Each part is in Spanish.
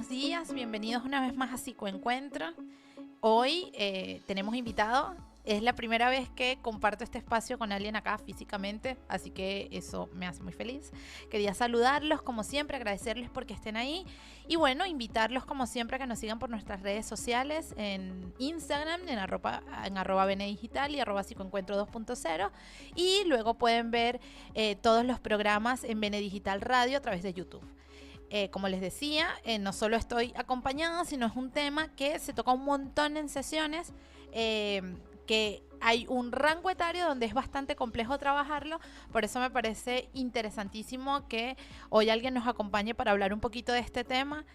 buenos días, bienvenidos una vez más a Psicoencuentro. Hoy tenemos invitado, es la primera vez que comparto este espacio con alguien acá físicamente, así que eso me hace muy feliz. Quería saludarlos como siempre, agradecerles porque estén ahí y bueno, invitarlos como siempre a que nos sigan por nuestras redes sociales en Instagram, en arroba benedigital y arroba psicoencuentro 2.0 y luego pueden ver todos los programas en Benedigital Radio a través de YouTube. Como les decía, no solo estoy acompañada, sino es un tema que se toca un montón en sesiones, que hay un rango etario donde es bastante complejo trabajarlo, por eso me parece interesantísimo que hoy alguien nos acompañe para hablar un poquito de este tema.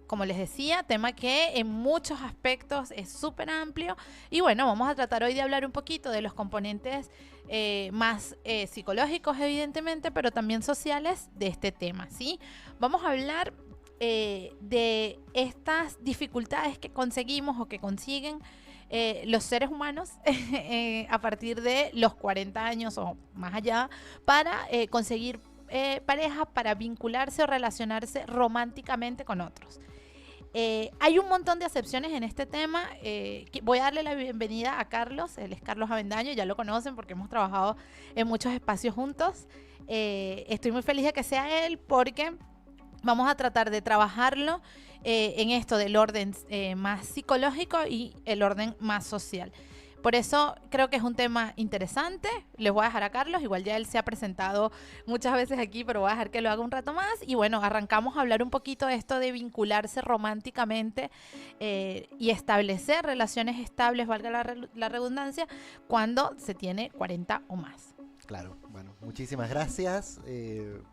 Como les decía, tema que en muchos aspectos es súper amplio y bueno, vamos a tratar hoy de hablar un poquito de los componentes más psicológicos evidentemente, pero también sociales de este tema, ¿sí? Vamos a hablar de estas dificultades que conseguimos o que consiguen los seres humanos a partir de los 40 años o más allá para conseguir pareja, para vincularse o relacionarse románticamente con otros. Hay un montón de acepciones en este tema. Voy a darle la bienvenida a Carlos. Él es Carlos Avendaño, ya lo conocen porque hemos trabajado en muchos espacios juntos. Estoy muy feliz de que sea él porque vamos a tratar de trabajarlo en esto del orden más psicológico y el orden más social. Por eso creo que es un tema interesante. Les voy a dejar a Carlos, igual ya él se ha presentado muchas veces aquí, pero voy a dejar que lo haga un rato más. Y bueno, arrancamos a hablar un poquito de esto de vincularse románticamente y establecer relaciones estables, valga la redundancia, cuando se tiene 40 o más. Claro, bueno, muchísimas gracias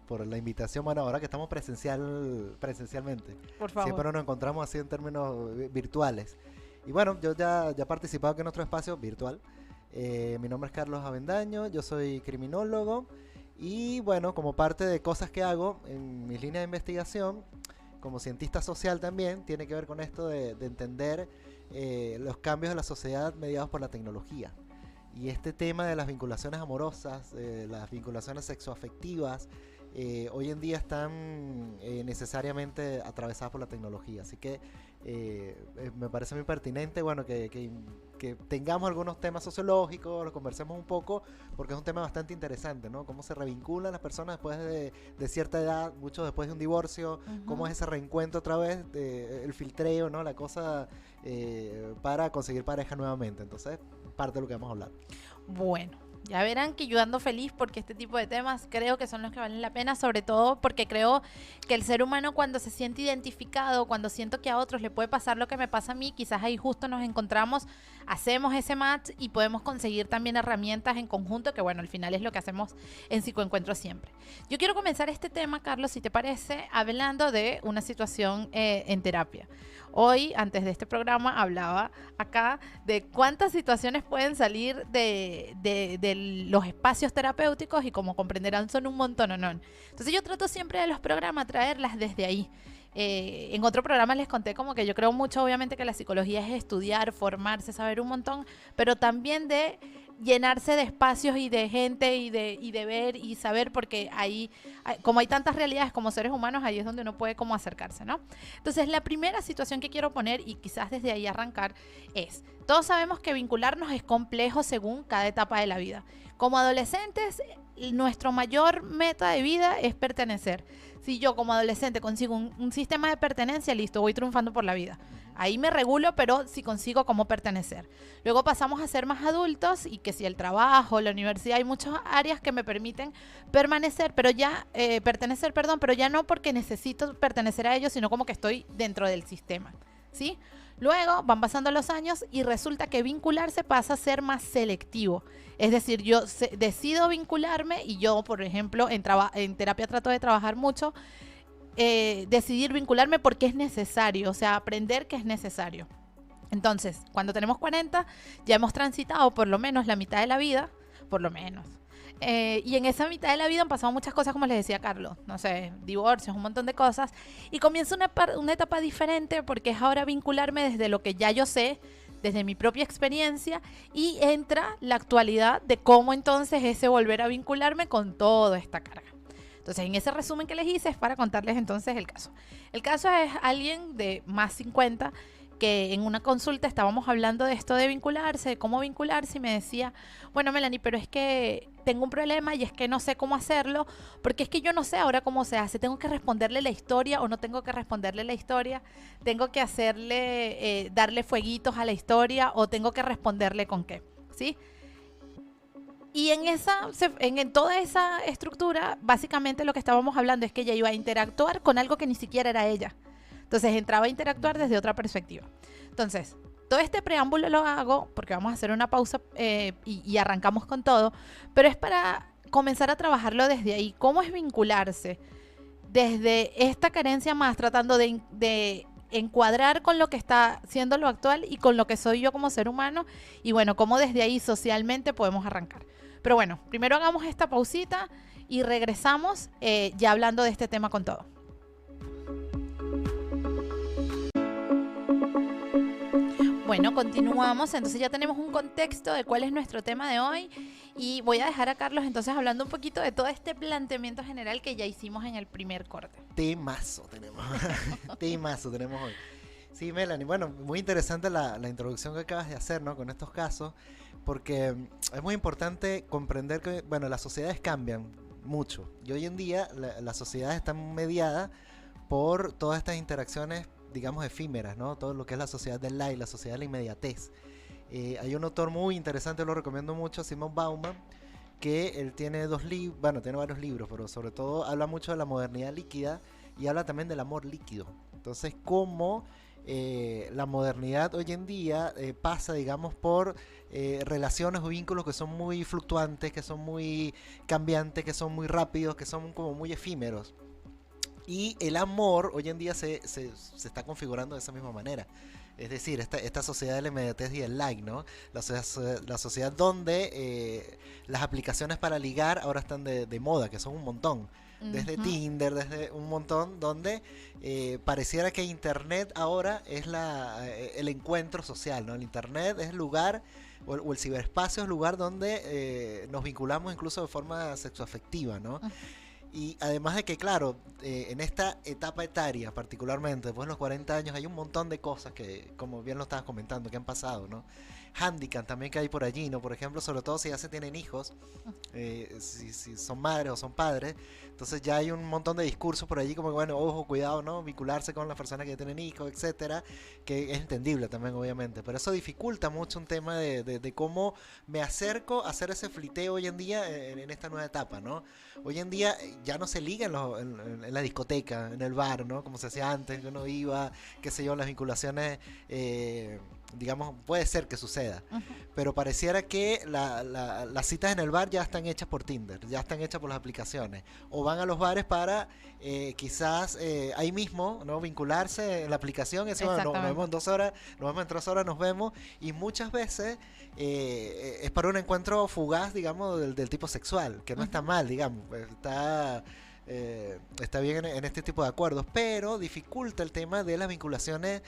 por la invitación. Bueno, ahora que estamos presencialmente. Por favor. Siempre nos encontramos así en términos virtuales. Y bueno, yo ya he participado aquí en otro espacio virtual. Mi nombre es Carlos Avendaño, yo soy criminólogo. Y bueno, como parte de cosas que hago en mis líneas de investigación, como cientista social también, tiene que ver con esto de entender los cambios de la sociedad mediados por la tecnología. Y este tema de las vinculaciones amorosas, las vinculaciones sexoafectivas, hoy en día están necesariamente atravesadas por la tecnología. Así que me parece muy pertinente, bueno, que tengamos algunos temas sociológicos, lo conversemos un poco, porque es un tema bastante interesante, ¿no? Cómo se revinculan las personas después de cierta edad, muchos después de un divorcio, cómo es ese reencuentro otra vez, el filtreo, ¿no? La cosa para conseguir pareja nuevamente. Entonces, parte de lo que vamos a hablar. Bueno, ya verán que yo ando feliz porque este tipo de temas creo que son los que valen la pena, sobre todo porque creo que el ser humano cuando se siente identificado, cuando siento que a otros le puede pasar lo que me pasa a mí, quizás ahí justo nos encontramos, hacemos ese match y podemos conseguir también herramientas en conjunto, que bueno, al final es lo que hacemos en Psicoencuentro siempre. Yo quiero comenzar este tema, Carlos, si te parece, hablando de una situación en terapia. Hoy, antes de este programa, hablaba acá de cuántas situaciones pueden salir de los espacios terapéuticos y como comprenderán son un montón, ¿no? Entonces yo trato siempre de los programas traerlas desde ahí. En otro programa les conté como que yo creo mucho, obviamente, que la psicología es estudiar, formarse, saber un montón, pero también de llenarse de espacios y de gente y de ver y saber, porque ahí, como hay tantas realidades como seres humanos, ahí es donde uno puede como acercarse, ¿no? Entonces, la primera situación que quiero poner, y quizás desde ahí arrancar, es, todos sabemos que vincularnos es complejo según cada etapa de la vida. Como adolescentes, nuestro mayor meta de vida es pertenecer. Si yo como adolescente consigo un sistema de pertenencia, listo, voy triunfando por la vida. Ahí me regulo, pero si consigo cómo pertenecer. Luego pasamos a ser más adultos y que si el trabajo, la universidad, hay muchas áreas que me permiten permanecer, pero ya pertenecer, perdón, pero ya no porque necesito pertenecer a ellos, sino como que estoy dentro del sistema, ¿sí? Luego van pasando los años y resulta que vincularse pasa a ser más selectivo. Es decir, yo decido vincularme y yo, por ejemplo, en terapia trato de trabajar mucho, decidir vincularme porque es necesario, o sea, aprender que es necesario. Entonces, cuando tenemos 40, ya hemos transitado por lo menos la mitad de la vida, por lo menos. Y en esa mitad de la vida han pasado muchas cosas, como les decía Carlos, no sé, divorcios, un montón de cosas, y comienza una etapa diferente porque es ahora vincularme desde lo que ya yo sé, desde mi propia experiencia, y entra la actualidad de cómo entonces ese volver a vincularme con toda esta carga. Entonces, en ese resumen que les hice es para contarles entonces el caso. El caso es alguien de más 50 que en una consulta estábamos hablando de esto de vincularse, de cómo vincularse, y me decía, bueno, Melanie, pero es que tengo un problema y es que no sé cómo hacerlo, porque es que yo no sé ahora cómo se hace, tengo que responderle la historia o no tengo que responderle la historia, tengo que hacerle, darle fueguitos a la historia o tengo que responderle con qué, ¿sí? Y en toda esa estructura, básicamente lo que estábamos hablando es que ella iba a interactuar con algo que ni siquiera era ella. Entonces entraba a interactuar desde otra perspectiva. Entonces, todo este preámbulo lo hago porque vamos a hacer una pausa y arrancamos con todo, pero es para comenzar a trabajarlo desde ahí. ¿Cómo es vincularse? Desde esta carencia más, tratando de encuadrar con lo que está siendo lo actual y con lo que soy yo como ser humano, y bueno, cómo desde ahí socialmente podemos arrancar. Pero bueno, primero hagamos esta pausita y regresamos ya hablando de este tema con todo. Bueno, continuamos. Entonces ya tenemos un contexto de cuál es nuestro tema de hoy y voy a dejar a Carlos entonces hablando un poquito de todo este planteamiento general que ya hicimos en el primer corte. Temazo tenemos. Temazo tenemos hoy. Sí, Melanie, bueno, muy interesante la introducción que acabas de hacer, ¿no? Con estos casos, porque es muy importante comprender que, bueno, las sociedades cambian mucho y hoy en día la sociedad está mediada por todas estas interacciones, digamos, efímeras, ¿no? Todo lo que es la sociedad del like, la sociedad de la inmediatez. Hay un autor muy interesante, lo recomiendo mucho, Simon Bauman, que él tiene tiene varios libros, pero sobre todo habla mucho de la modernidad líquida y habla también del amor líquido. Entonces, cómo la modernidad hoy en día pasa, digamos, por relaciones o vínculos que son muy fluctuantes, que son muy cambiantes, que son muy rápidos, que son como muy efímeros. Y el amor hoy en día se está configurando de esa misma manera. Es decir, esta sociedad de la inmediatez y el like, ¿no? La sociedad donde las aplicaciones para ligar ahora están de moda, que son un montón. Desde Tinder, desde un montón, donde pareciera que Internet ahora es el encuentro social, ¿no? El Internet es el lugar, o el ciberespacio es el lugar donde nos vinculamos incluso de forma sexoafectiva, ¿no? Y además de que, claro, en esta etapa etaria, particularmente después de los 40 años, hay un montón de cosas que, como bien lo estabas comentando, que han pasado, ¿no? Handicap también que hay por allí, ¿no? Por ejemplo, sobre todo si ya se tienen hijos, si son madres o son padres, entonces ya hay un montón de discursos por allí como que, bueno, ojo, cuidado, ¿no? Vincularse con las personas que tienen hijos, etcétera, que es entendible también, obviamente, pero eso dificulta mucho un tema de cómo me acerco a hacer ese fliteo hoy en día en esta nueva etapa, ¿no? Hoy en día ya no se liga en la discoteca, en el bar, ¿no? Como se hacía antes, que uno iba, qué sé yo, las vinculaciones, digamos, puede ser que suceda, pero pareciera que las citas en el bar ya están hechas por Tinder, ya están hechas por las aplicaciones, o van a los bares para quizás ahí mismo, ¿no? Vincularse en la aplicación, y decir, bueno, nos vemos en 2 horas, nos vemos en 3 horas, nos vemos, y muchas veces es para un encuentro fugaz, digamos, del tipo sexual, que no está mal, digamos, está bien en este tipo de acuerdos, pero dificulta el tema de las vinculaciones,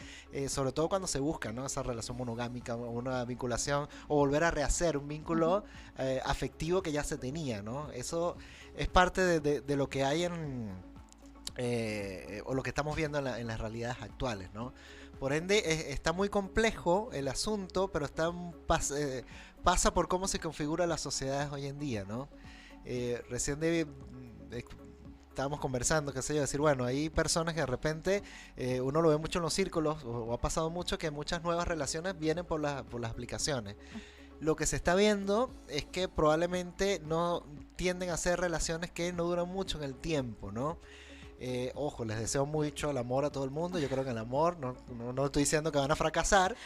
sobre todo cuando se busca, ¿no? Esa relación monogámica, una vinculación, o volver a rehacer un vínculo afectivo que ya se tenía, ¿no? Eso es parte de lo que hay o lo que estamos viendo en las realidades actuales, ¿no? Por ende, está muy complejo el asunto, pero pasa por cómo se configuran las sociedades hoy en día, ¿no? Recién estábamos conversando, qué sé yo, decir, bueno, hay personas que de repente uno lo ve mucho en los círculos, o ha pasado mucho que muchas nuevas relaciones vienen por las aplicaciones. Lo que se está viendo es que probablemente no tienden a ser relaciones que no duran mucho en el tiempo, ¿no? Ojo, les deseo mucho el amor a todo el mundo. Yo creo que el amor, no estoy diciendo que van a fracasar.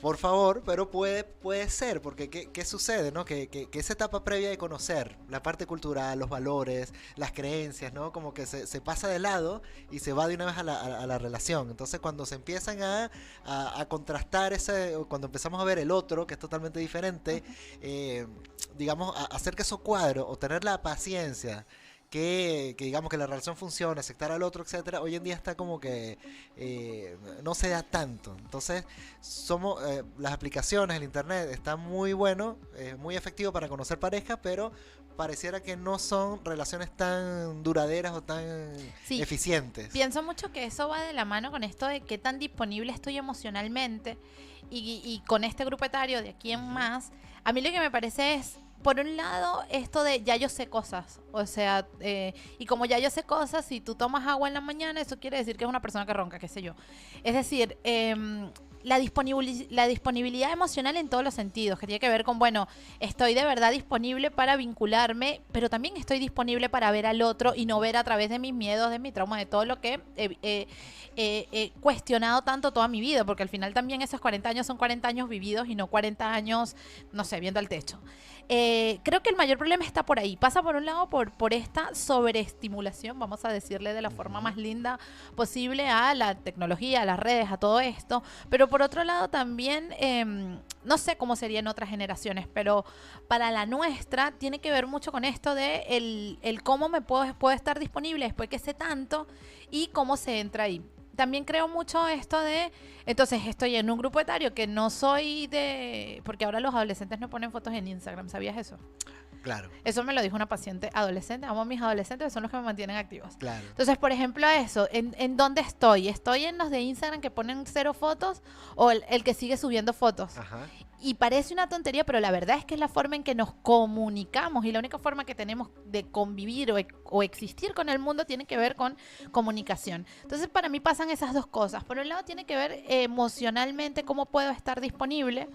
Por favor, pero puede ser, porque ¿qué sucede, no? Que esa etapa previa de conocer la parte cultural, los valores, las creencias, ¿no? Como que se pasa de lado y se va de una vez a la relación. Entonces, cuando se empiezan a contrastar cuando empezamos a ver el otro, que es totalmente diferente, digamos, hacer que eso cuadre o tener la paciencia que digamos que la relación funcione, aceptar al otro, etcétera, hoy en día está como que no se da tanto. Entonces, las aplicaciones, el internet está muy bueno, muy efectivo para conocer parejas, pero pareciera que no son relaciones tan duraderas o tan Sí, eficientes. pienso mucho que eso va de la mano con esto de qué tan disponible estoy emocionalmente y con este grupo etario de aquí en Ujú. más. A mí lo que me parece es, por un lado, esto de ya yo sé cosas. O sea, y como ya yo sé cosas, si tú tomas agua en la mañana, eso quiere decir que es una persona que ronca, qué sé yo. Es decir, la disponibilidad emocional en todos los sentidos, que tiene que ver con, bueno, estoy de verdad disponible para vincularme, pero también estoy disponible para ver al otro y no ver a través de mis miedos, de mi trauma, de todo lo que he cuestionado tanto toda mi vida, porque al final también esos 40 años son 40 años vividos y no 40 años, no sé, viendo al techo. Creo que el mayor problema está por ahí. Pasa por un lado por esta sobreestimulación, vamos a decirle de la forma Ujú. más linda posible a la tecnología, a las redes, a todo esto. Pero por otro lado también, no sé cómo sería en otras generaciones, pero para la nuestra tiene que ver mucho con esto de el cómo puedo estar disponible después que sé tanto y cómo se entra ahí. También creo mucho esto de, entonces estoy en un grupo etario que no soy de, porque ahora los adolescentes no ponen fotos en Instagram, ¿sabías eso? Claro, Eso me lo dijo una paciente adolescente. Amo a mis adolescentes, son los que me mantienen activos. claro. Entonces, por ejemplo, eso, ¿en dónde estoy? ¿Estoy en los de Instagram que ponen cero fotos o el que sigue subiendo fotos? Ajá. Y parece una tontería, pero la verdad es que es la forma en que nos comunicamos y la única forma que tenemos de convivir o existir con el mundo tiene que ver con comunicación. Entonces, para mí pasan esas dos cosas. Por un lado, tiene que ver emocionalmente cómo puedo estar disponible.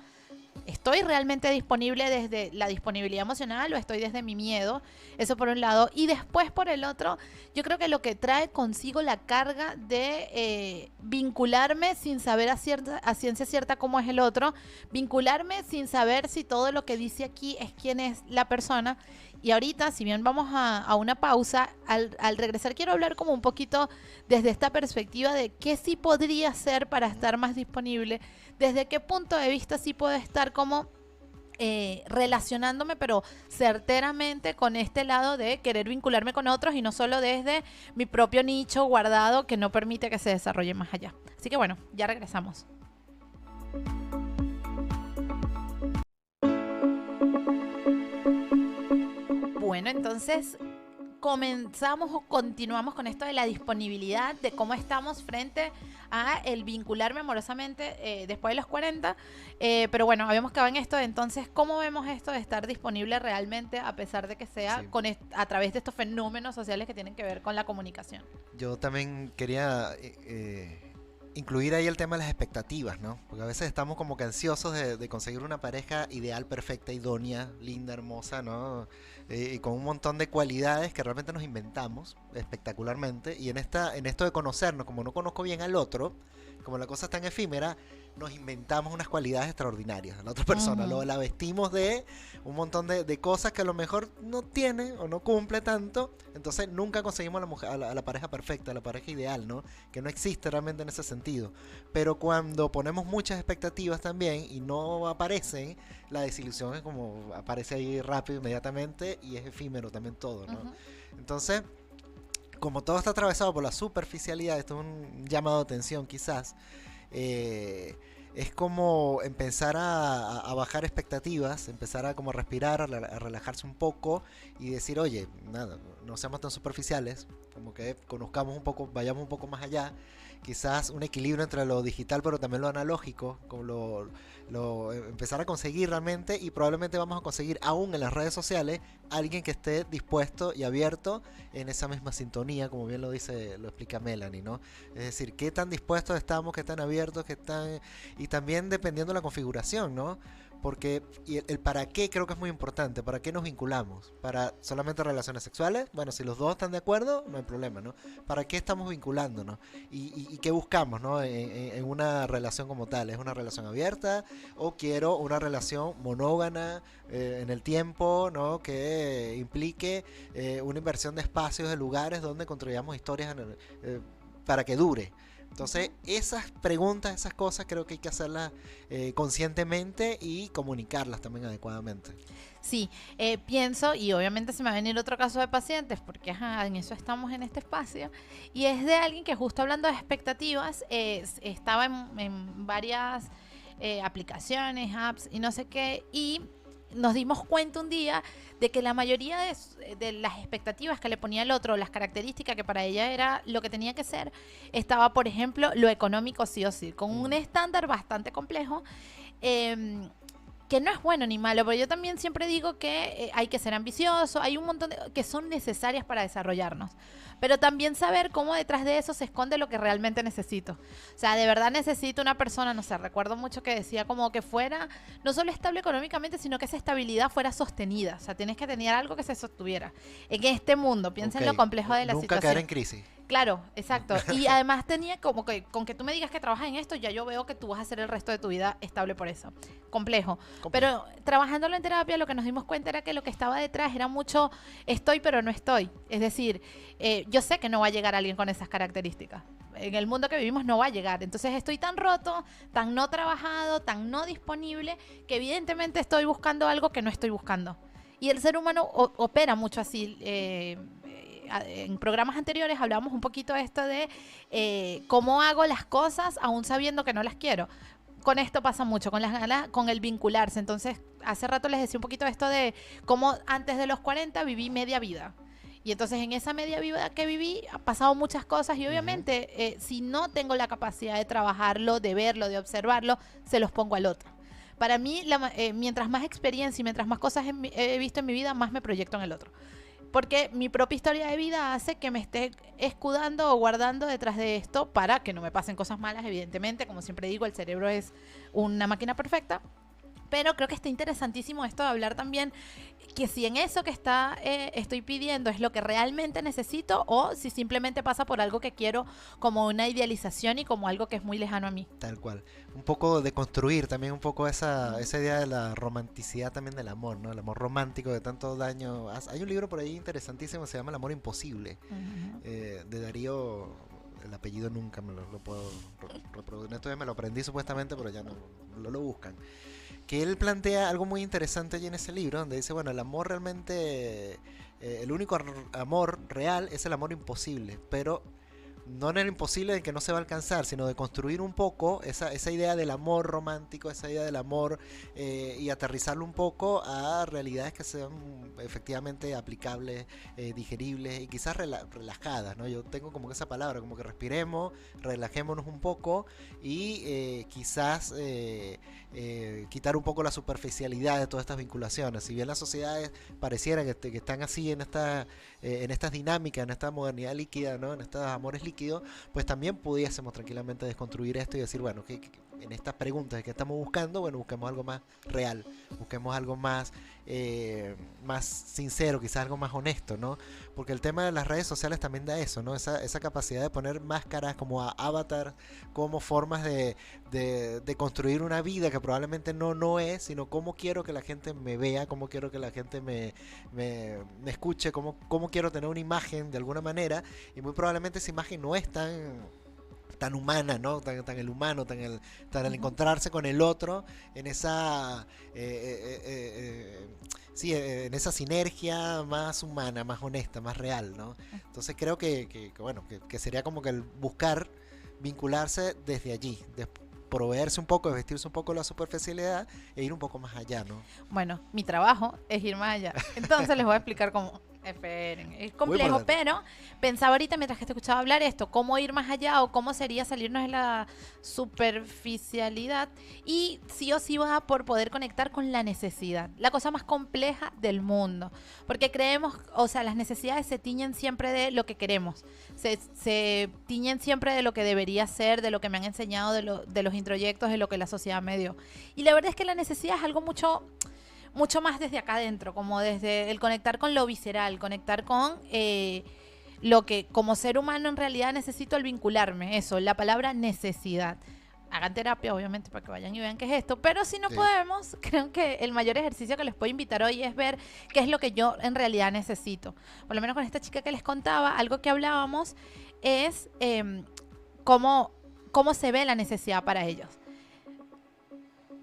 ¿Estoy realmente disponible desde la disponibilidad emocional o estoy desde mi miedo? Eso por un lado. Y después por el otro, yo creo que lo que trae consigo la carga de vincularme sin saber a ciencia cierta cómo es el otro, vincularme sin saber si todo lo que dice aquí es quién es la persona. Y ahorita, si bien vamos a una pausa, al regresar quiero hablar como un poquito desde esta perspectiva de qué sí podría ser para Ujú. estar más disponible, desde qué punto de vista sí puedo estar como relacionándome, pero certeramente con este lado de querer vincularme con otros y no solo desde mi propio nicho guardado que no permite que se desarrolle más allá. Así que bueno, ya regresamos. Bueno, entonces comenzamos o continuamos con esto de la disponibilidad, de cómo estamos frente a el vincularme amorosamente después de los 40. Pero bueno, habíamos quedado en esto de entonces, ¿cómo vemos esto de estar disponible realmente a pesar de que sea Sí. a través de estos fenómenos sociales que tienen que ver con la comunicación? Yo también quería incluir ahí el tema de las expectativas, ¿no? Porque a veces estamos como que ansiosos de conseguir una pareja ideal, perfecta, idónea, linda, hermosa, ¿no? Y con un montón de cualidades que realmente nos inventamos espectacularmente. Y en esto de conocernos, como no conozco bien al otro, como la cosa es tan efímera, nos inventamos unas cualidades extraordinarias a la otra persona. Ujú. La vestimos de un montón de cosas que a lo mejor no tiene o no cumple tanto. Entonces nunca conseguimos a la, mujer, a la pareja perfecta, a la pareja ideal, ¿no? Que no existe realmente en ese sentido. Pero cuando ponemos muchas expectativas también y no aparecen, la desilusión es como aparece ahí rápido, inmediatamente y es efímero también todo, ¿no? Ujú. Entonces, como todo está atravesado por la superficialidad, esto es un llamado de atención quizás, eh, es como empezar a bajar expectativas, empezar a como respirar, a relajarse un poco y decir, oye, nada, no seamos tan superficiales, como que conozcamos un poco, vayamos un poco más allá, quizás un equilibrio entre lo digital pero también lo analógico, como empezar a conseguir realmente y probablemente vamos a conseguir aún en las redes sociales alguien que esté dispuesto y abierto en esa misma sintonía, como bien lo dice, lo explica Melanie, ¿no? Es decir, qué tan dispuestos estamos, qué tan abiertos, qué tan... Y también dependiendo de la configuración, ¿no? Porque y el para qué creo que es muy importante. ¿Para qué nos vinculamos? ¿Para solamente relaciones sexuales? Bueno, si los dos están de acuerdo, no hay problema, ¿no? ¿Para qué estamos vinculándonos? ¿Y qué buscamos, ¿no? En una relación como tal. ¿Es una relación abierta? ¿O quiero una relación monógama en el tiempo, ¿no? Que implique una inversión de espacios, de lugares donde construyamos historias para que dure. Entonces, esas preguntas, esas cosas, creo que hay que hacerlas conscientemente y comunicarlas también adecuadamente. Sí, pienso, y obviamente se me va a venir otro caso de pacientes, porque ajá, en eso estamos en este espacio, y es de alguien que justo hablando de expectativas, estaba en varias aplicaciones, apps y no sé qué, y nos dimos cuenta un día de que la mayoría de las expectativas que le ponía el otro, las características que para ella era lo que tenía que ser, estaba, por ejemplo, lo económico sí o sí, con un estándar bastante complejo. Que no es bueno ni malo, pero yo también siempre digo que hay que ser ambicioso, hay un montón de que son necesarias para desarrollarnos, pero también saber cómo detrás de eso se esconde lo que realmente necesito. O sea, de verdad necesito una persona, no sé, recuerdo mucho que decía como que fuera no solo estable económicamente, sino que esa estabilidad fuera sostenida. O sea, tienes que tener algo que se sostuviera. En este mundo, piensa en lo complejo de la Nunca situación. caer en crisis. Claro, exacto. Y además tenía como que con que tú me digas que trabajas en esto, ya yo veo que tú vas a hacer el resto de tu vida estable por eso. Complejo. Pero trabajándolo en terapia, lo que nos dimos cuenta era que lo que estaba detrás era mucho estoy pero no estoy. Es decir, yo sé que no va a llegar alguien con esas características. En el mundo que vivimos no va a llegar. Entonces estoy tan roto, tan no trabajado, tan no disponible, que evidentemente estoy buscando algo que no estoy buscando. Y el ser humano opera mucho así. En programas anteriores hablábamos un poquito de esto de cómo hago las cosas aún sabiendo que no las quiero. Con esto pasa mucho, con las ganas, con el vincularse. Entonces, hace rato les decía un poquito esto de cómo antes de los 40 viví media vida. Y entonces en esa media vida que viví ha pasado muchas cosas y obviamente si no tengo la capacidad de trabajarlo, de verlo, de observarlo, se los pongo al otro. Para mí, mientras más experiencia y mientras más cosas he visto en mi vida, más me proyecto en el otro. Porque mi propia historia de vida hace que me esté escudando o guardando detrás de esto para que no me pasen cosas malas, evidentemente. Como siempre digo, el cerebro es una máquina perfecta. Pero creo que está interesantísimo esto de hablar también que si en eso que estoy pidiendo es lo que realmente necesito o si simplemente pasa por algo que quiero como una idealización y como algo que es muy lejano a mí. Tal cual. Un poco de construir también un poco esa idea de la romanticidad también del amor, ¿no? El amor romántico de tanto daño. Hay un libro por ahí interesantísimo, se llama El amor imposible, de Darío. El apellido nunca me lo puedo reproducir. Esto ya me lo aprendí supuestamente, pero ya no lo buscan. Que él plantea algo muy interesante allí en ese libro, donde dice, bueno, el amor realmente, el único amor real es el amor imposible, pero no en el imposible de que no se va a alcanzar, sino de construir un poco esa idea del amor romántico, esa idea del amor y aterrizarlo un poco a realidades que sean efectivamente aplicables, digeribles y quizás relajadas, ¿no? Yo tengo como que esa palabra, como que respiremos, relajémonos un poco y quizás quitar un poco la superficialidad de todas estas vinculaciones. Si bien las sociedades parecieran que están así en estas dinámicas, en esta modernidad líquida, ¿no? En estos amores líquidos, pues también pudiésemos tranquilamente desconstruir esto y decir, bueno, que en estas preguntas que estamos buscando, bueno, busquemos algo más real, busquemos algo más sincero, quizás algo más honesto, ¿no? Porque el tema de las redes sociales también da eso, ¿no? Esa capacidad de poner máscaras como avatar, como formas de construir una vida que probablemente no es, sino cómo quiero que la gente me vea, cómo quiero que la gente me escuche, cómo quiero tener una imagen de alguna manera, y muy probablemente esa imagen no es tan humana, ¿no? Tan el humano, tan el encontrarse con el otro en esa en esa sinergia más humana, más honesta, más real, ¿no? Entonces creo que sería como que el buscar vincularse desde allí, proveerse un poco, vestirse un poco la superficialidad e ir un poco más allá, ¿no? Bueno, mi trabajo es ir más allá. Entonces les voy a explicar cómo. Esperen, es complejo, pero pensaba ahorita mientras que te escuchaba hablar esto, cómo ir más allá o cómo sería salirnos de la superficialidad y sí o sí va por poder conectar con la necesidad, la cosa más compleja del mundo, porque creemos, o sea, las necesidades se tiñen siempre de lo que queremos, se tiñen siempre de lo que debería ser, de lo que me han enseñado, de los introyectos, de lo que la sociedad me dio, y la verdad es que la necesidad es algo mucho más desde acá adentro, como desde el conectar con lo visceral, conectar con lo que como ser humano en realidad necesito al vincularme, eso, la palabra necesidad. Hagan terapia, obviamente, para que vayan y vean qué es esto, pero si no podemos, creo que el mayor ejercicio que les puedo invitar hoy es ver qué es lo que yo en realidad necesito. Por lo menos con esta chica que les contaba, algo que hablábamos es cómo cómo se ve la necesidad para ellos.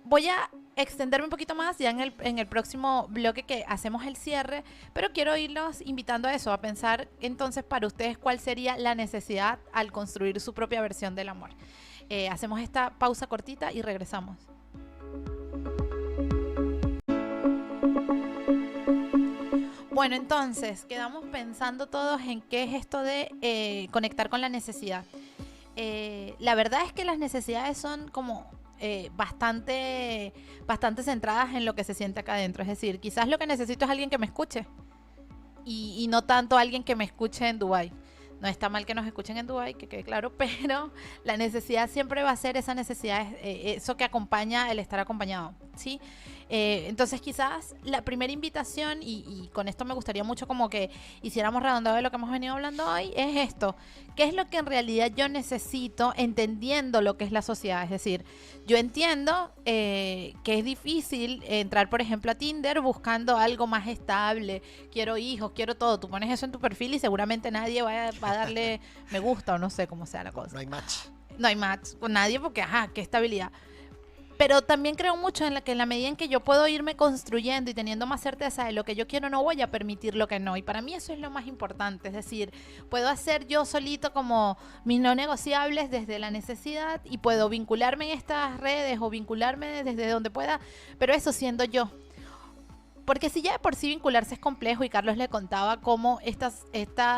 Voy a extenderme un poquito más ya en el próximo bloque que hacemos el cierre, pero quiero irlos invitando a eso, a pensar entonces para ustedes cuál sería la necesidad al construir su propia versión del amor. Hacemos esta pausa cortita y regresamos. Bueno, entonces quedamos pensando todos en qué es esto de conectar con la necesidad. La verdad es que las necesidades son como bastante centradas en lo que se siente acá adentro. Es decir, quizás lo que necesito es alguien que me escuche y no tanto alguien que me escuche en Dubái. No está mal que nos escuchen en Dubái, que quede claro, pero la necesidad siempre va a ser esa necesidad, eso que acompaña el estar acompañado, ¿sí? Entonces quizás la primera invitación, y con esto me gustaría mucho como que hiciéramos redondeo de lo que hemos venido hablando hoy, es esto. ¿Qué es lo que en realidad yo necesito entendiendo lo que es la sociedad? Es decir, yo entiendo que es difícil entrar, por ejemplo, a Tinder buscando algo más estable. Quiero hijos, quiero todo. Tú pones eso en tu perfil y seguramente nadie va a darle me gusta o no sé cómo sea la cosa. No hay match. No hay match con nadie porque, qué estabilidad. Pero también creo mucho en la medida en que yo puedo irme construyendo y teniendo más certeza de lo que yo quiero, no voy a permitir lo que no. Y para mí eso es lo más importante. Es decir, puedo hacer yo solito como mis no negociables desde la necesidad y puedo vincularme en estas redes o vincularme desde donde pueda, pero eso siendo yo. Porque si ya de por sí vincularse es complejo, y Carlos le contaba cómo estas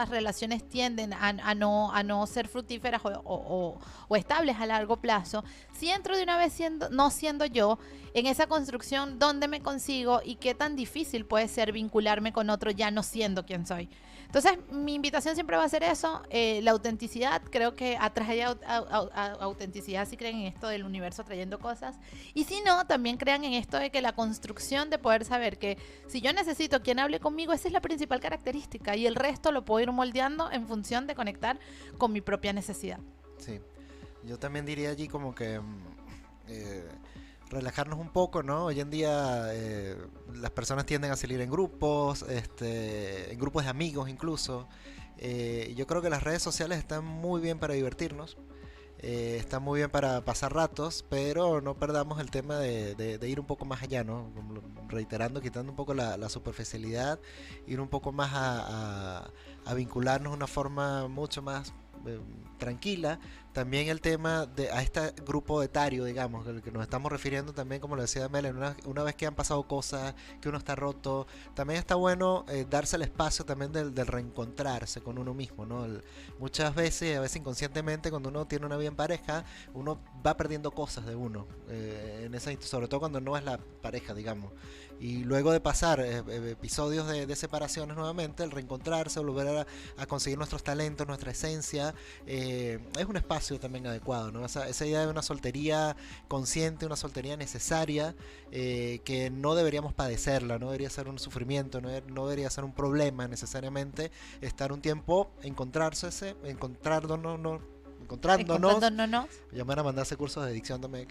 relaciones tienden a no ser fructíferas o estables a largo plazo, si entro de una vez no siendo yo, en esa construcción, ¿dónde me consigo y qué tan difícil puede ser vincularme con otro ya no siendo quien soy? Entonces, mi invitación siempre va a ser eso, la autenticidad. Creo que atrae autenticidad si creen en esto del universo trayendo cosas. Y si no, también crean en esto de que la construcción de poder saber que si yo necesito quien hable conmigo, esa es la principal característica, y el resto lo puedo ir moldeando en función de conectar con mi propia necesidad. Sí, yo también diría allí como que relajarnos un poco, ¿no? Hoy en día las personas tienden a salir en grupos de amigos incluso. Yo creo que las redes sociales están muy bien para divertirnos, están muy bien para pasar ratos, pero no perdamos el tema de ir un poco más allá, ¿no? Como reiterando, quitando un poco la superficialidad, ir un poco más a vincularnos de una forma mucho más tranquila. También el tema a este grupo etario, digamos, al que nos estamos refiriendo también, como lo decía Melen, una vez que han pasado cosas, que uno está roto, también está bueno darse el espacio también del reencontrarse con uno mismo, ¿no? Muchas veces, a veces inconscientemente, cuando uno tiene una vida en pareja, uno va perdiendo cosas de uno, sobre todo cuando no es la pareja, digamos. Y luego de pasar episodios de separaciones nuevamente, el reencontrarse, volver a conseguir nuestros talentos, nuestra esencia, es un espacio también adecuado, ¿no? Esa idea de una soltería consciente, una soltería necesaria, que no deberíamos padecerla, no debería ser un sufrimiento, no debería ser un problema necesariamente estar un tiempo, encontrándonos. Ya me van a mandarse cursos de dicción también.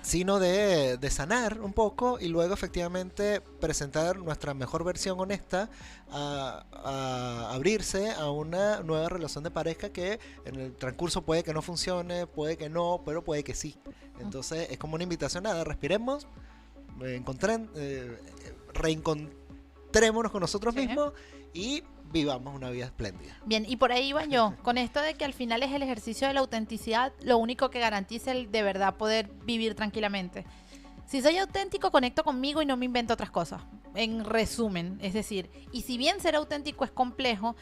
Sino de sanar un poco y luego efectivamente presentar nuestra mejor versión honesta, a abrirse a una nueva relación de pareja que en el transcurso puede que no funcione, puede que no, pero puede que sí. Entonces es como una invitación a respiremos, reencontrémonos con nosotros mismos y vivamos una vida espléndida. Bien, y por ahí iba yo, con esto de que al final es el ejercicio de la autenticidad lo único que garantiza el de verdad poder vivir tranquilamente. Si soy auténtico, conecto conmigo y no me invento otras cosas. En resumen, es decir, y si bien ser auténtico es complejo,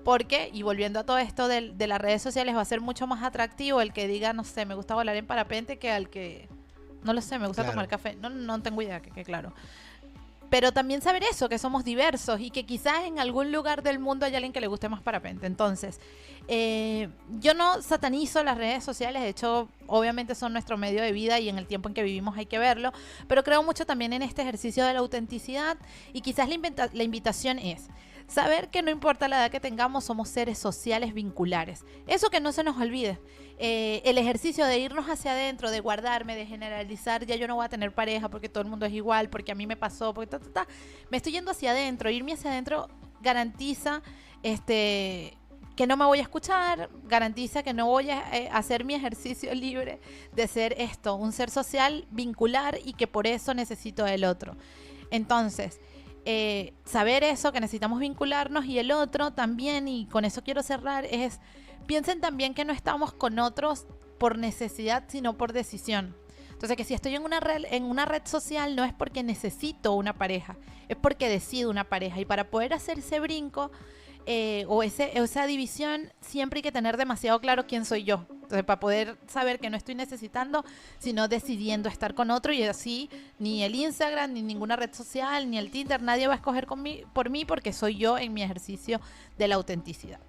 porque, y volviendo a todo esto de las redes sociales, va a ser mucho más atractivo el que diga, no sé, me gusta volar en parapente, que al que, no lo sé, me gusta tomar café. No tengo idea, que claro. Pero también saber eso, que somos diversos y que quizás en algún lugar del mundo hay alguien que le guste más parapente. Entonces, yo no satanizo las redes sociales, de hecho, obviamente son nuestro medio de vida y en el tiempo en que vivimos hay que verlo, pero creo mucho también en este ejercicio de la autenticidad, y quizás la invitación es saber que no importa la edad que tengamos, somos seres sociales vinculares. Eso que no se nos olvide. El ejercicio de irnos hacia adentro, de guardarme, de generalizar, ya yo no voy a tener pareja porque todo el mundo es igual, porque a mí me pasó, porque me estoy yendo hacia adentro. Irme hacia adentro garantiza que no me voy a escuchar, garantiza que no voy a hacer mi ejercicio libre de ser esto, un ser social, vincular y que por eso necesito del otro. Entonces, saber eso, que necesitamos vincularnos, y el otro también, y con eso quiero cerrar, es piensen también que no estamos con otros por necesidad, sino por decisión. Entonces, que si estoy en una red social no es porque necesito una pareja, es porque decido una pareja. Y para poder hacer ese brinco o esa división, siempre hay que tener demasiado claro quién soy yo. Entonces, para poder saber que no estoy necesitando, sino decidiendo estar con otro, y así ni el Instagram, ni ninguna red social, ni el Tinder, nadie va a escoger por mí, porque soy yo en mi ejercicio de la autenticidad.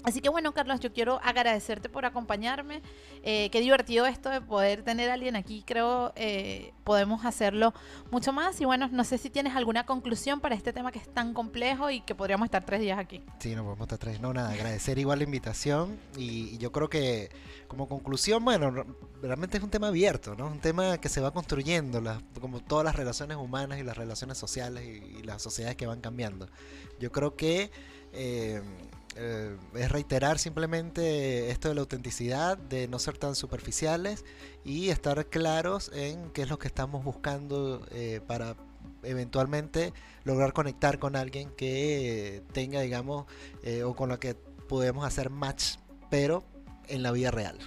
Así que bueno, Carlos, yo quiero agradecerte por acompañarme. Qué divertido esto de poder tener a alguien aquí. Creo podemos hacerlo mucho más. Y bueno, no sé si tienes alguna conclusión para este tema que es tan complejo y que podríamos estar 3 días aquí. Sí, no podemos estar 3. No, nada, agradecer igual la invitación. Y yo creo que como conclusión, bueno, realmente es un tema abierto, ¿no? Un tema que se va construyendo, como todas las relaciones humanas y las relaciones sociales y las sociedades que van cambiando. Yo creo que es reiterar simplemente esto de la autenticidad, de no ser tan superficiales y estar claros en qué es lo que estamos buscando para eventualmente lograr conectar con alguien que tenga, digamos, o con la que podemos hacer match, pero en la vida real.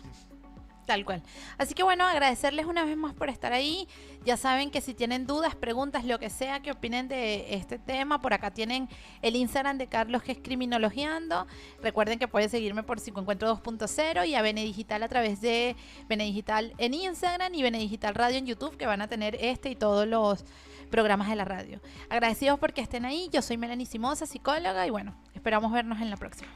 Tal cual. Así que bueno, agradecerles una vez más por estar ahí. Ya saben que si tienen dudas, preguntas, lo que sea, que opinen de este tema, por acá tienen el Instagram de Carlos, que es Criminologiando. Recuerden que pueden seguirme por Psicoencuentro 2.0 y a Bene Digital a través de Bene Digital en Instagram y Bene Digital Radio en YouTube, que van a tener este y todos los programas de la radio. Agradecidos porque estén ahí. Yo soy Melanie Simosa, psicóloga, y bueno, esperamos vernos en la próxima.